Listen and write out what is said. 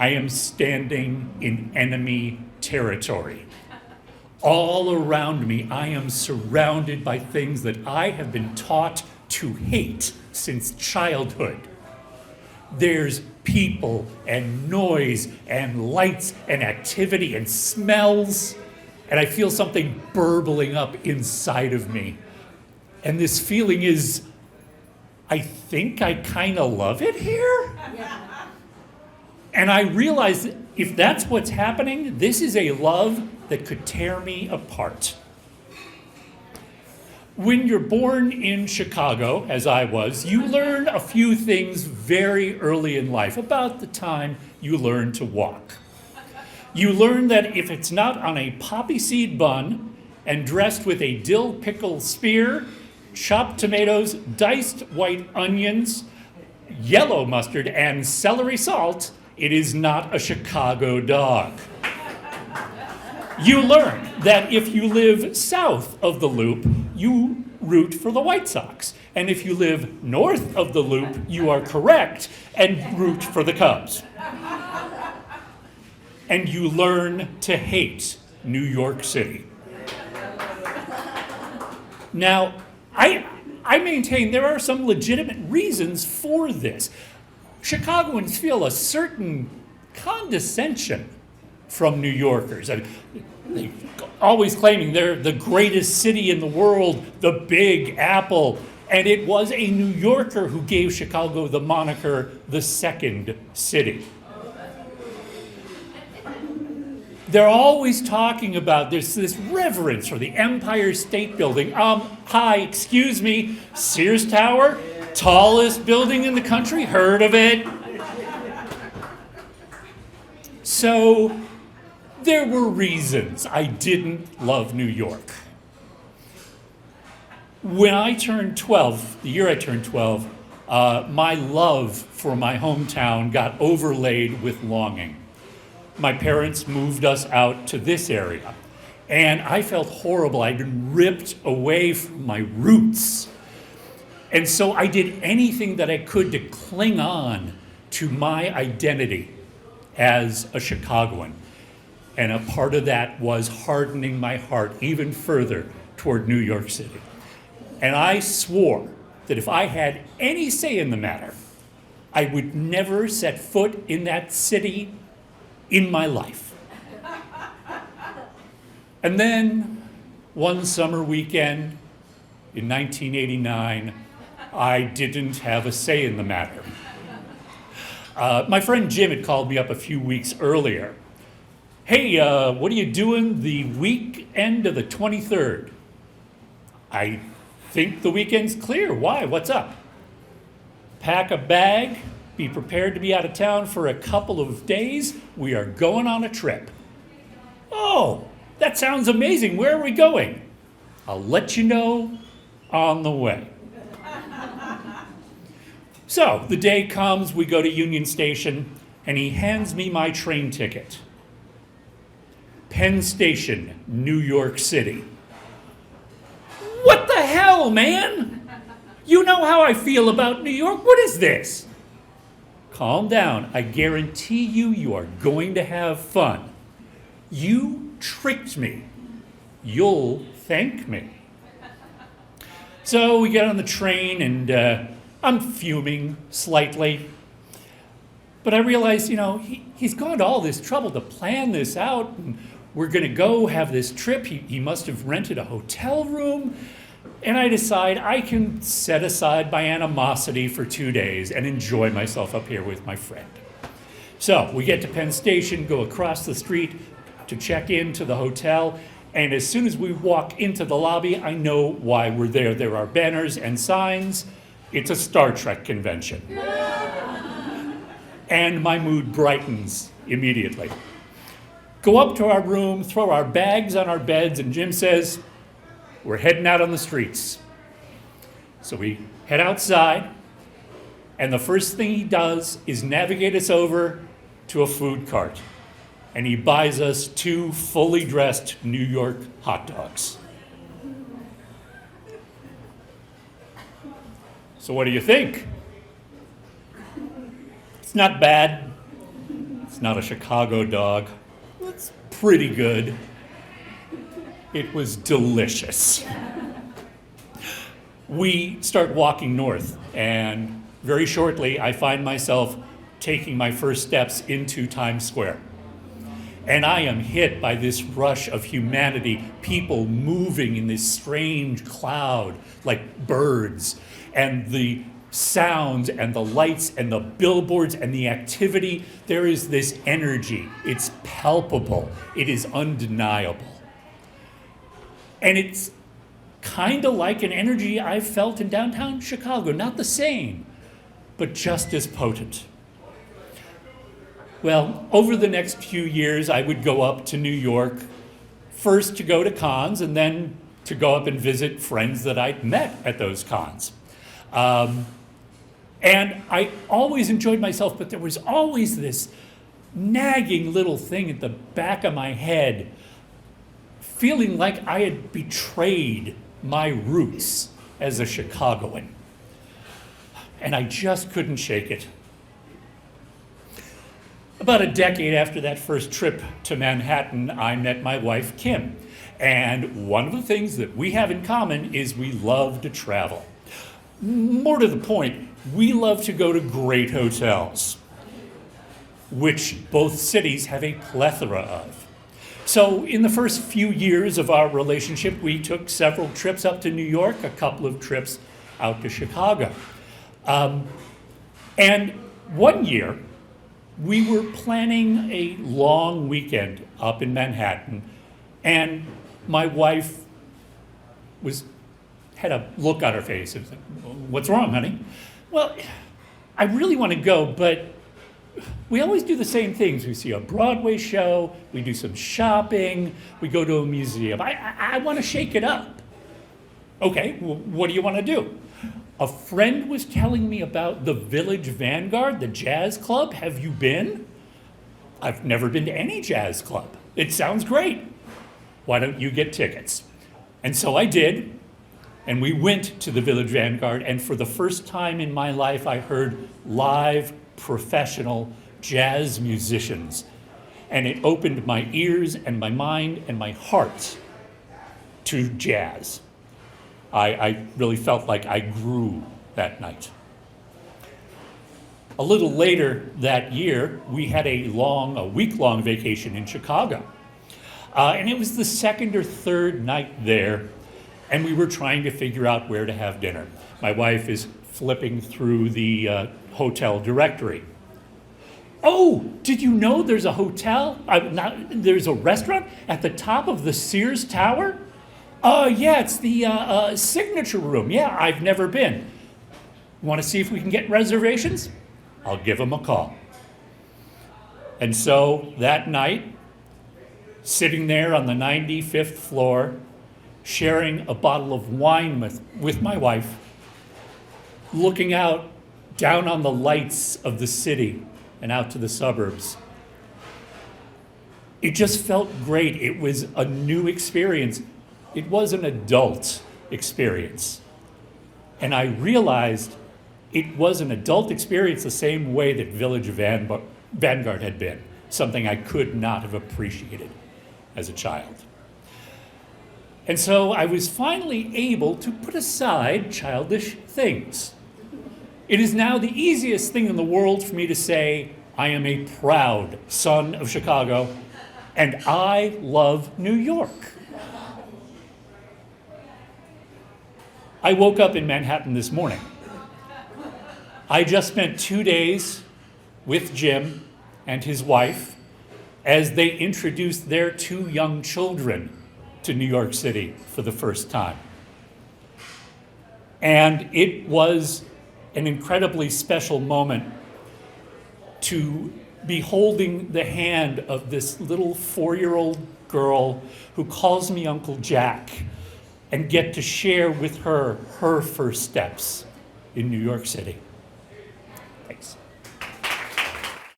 I am standing in enemy territory. All around me, I am surrounded by things that I have been taught to hate since childhood. There's people and noise and lights and activity and smells, and I feel something burbling up inside of me. And this feeling is, I think I kind of love it here. And I realize that if that's what's happening, this is a love that could tear me apart. When you're born in Chicago, as I was, you learn a few things very early in life, about the time you learn to walk. You learn that if it's not on a poppy seed bun and dressed with a dill pickle spear, chopped tomatoes, diced white onions, yellow mustard, and celery salt, it is not a Chicago dog. You learn that if you live south of the Loop, you root for the White Sox. And if you live north of the Loop, you are correct and root for the Cubs. And you learn to hate New York City. Now, I maintain there are some legitimate reasons for this. Chicagoans feel a certain condescension from New Yorkers. They're always claiming they're the greatest city in the world, the Big Apple. And it was a New Yorker who gave Chicago the moniker, the second city. They're always talking about this reverence for the Empire State Building. Hi, excuse me, Sears Tower, tallest building in the country, heard of it? So there were reasons I didn't love New York. When I turned 12, the year I turned 12, my love for my hometown got overlaid with longing. My parents moved us out to this area, and I felt horrible. I'd been ripped away from my roots. And so I did anything that I could to cling on to my identity as a Chicagoan. And a part of that was hardening my heart even further toward New York City. And I swore that if I had any say in the matter, I would never set foot in that city in my life. And then one summer weekend in 1989, I didn't have a say in the matter. My friend Jim had called me up a few weeks earlier. Hey, what are you doing the weekend of the 23rd? I think the weekend's clear. Why? What's up? Pack a bag. Be prepared to be out of town for a couple of days. We are going on a trip. Oh, that sounds amazing. Where are we going? I'll let you know on the way. So the day comes, we go to Union Station, and he hands me my train ticket. Penn Station, New York City. What the hell, man? You know how I feel about New York. What is this? Calm down. I guarantee you are going to have fun. You tricked me. You'll thank me. So we get on the train, and I'm fuming slightly. But I realize, he's gone to all this trouble to plan this out, and we're going to go have this trip. He must have rented a hotel room. And I decide I can set aside my animosity for 2 days and enjoy myself up here with my friend. So we get to Penn Station, go across the street to check into the hotel, and as soon as we walk into the lobby, I know why we're there. There are banners and signs. It's a Star Trek convention. And my mood brightens immediately. Go up to our room, throw our bags on our beds, and Jim says, we're heading out on the streets. So we head outside, and the first thing he does is navigate us over to a food cart. And he buys us 2 fully dressed New York hot dogs. So what do you think? It's not bad. It's not a Chicago dog. It's pretty good. It was delicious. We start walking north, and very shortly I find myself taking my first steps into Times Square. And I am hit by this rush of humanity, people moving in this strange cloud like birds, and the sounds and the lights and the billboards and the activity. There is this energy. It's palpable. It is undeniable. And it's kind of like an energy I've felt in downtown Chicago. Not the same, but just as potent. Well, over the next few years, I would go up to New York, first to go to cons, and then to go up and visit friends that I'd met at those cons. And I always enjoyed myself, but there was always this nagging little thing at the back of my head, feeling like I had betrayed my roots as a Chicagoan. And I just couldn't shake it. About a decade after that first trip to Manhattan, I met my wife, Kim. And one of the things that we have in common is we love to travel. More to the point, we love to go to great hotels, which both cities have a plethora of. So in the first few years of our relationship, we took several trips up to New York, a couple of trips out to Chicago. And one year, we were planning a long weekend up in Manhattan, and my wife had a look on her face. It was like, "What's wrong, honey?" "Well, I really want to go, but we always do the same things. We see a Broadway show, we do some shopping, we go to a museum. I want to shake it up." "Okay, well, what do you want to do?" "A friend was telling me about the Village Vanguard, the jazz club. Have you been?" "I've never been to any jazz club. It sounds great. Why don't you get tickets?" And so I did, and we went to the Village Vanguard, and for the first time in my life, I heard live, professional jazz musicians. And it opened my ears and my mind and my heart to jazz. I really felt like I grew that night. A little later that year, we had a week-long vacation in Chicago. And it was the second or third night there, and we were trying to figure out where to have dinner. My wife is flipping through the hotel directory. "Oh, did you know there's a there's a restaurant at the top of the Sears Tower?" Yeah, it's the Signature Room. Yeah, I've never been. Want to see if we can get reservations?" "I'll give them a call." And so that night, sitting there on the 95th floor, sharing a bottle of wine with my wife, looking out down on the lights of the city and out to the suburbs, it just felt great. It was a new experience. It was an adult experience. And I realized it was an adult experience the same way that Village Vanguard had been, something I could not have appreciated as a child. And so I was finally able to put aside childish things. It is now the easiest thing in the world for me to say, I am a proud son of Chicago, and I love New York. I woke up in Manhattan this morning. I just spent 2 days with Jim and his wife as they introduced their 2 young children to New York City for the first time. And it was an incredibly special moment to be holding the hand of this little 4-year-old girl who calls me Uncle Jack, and get to share with her her first steps in New York City. Thanks.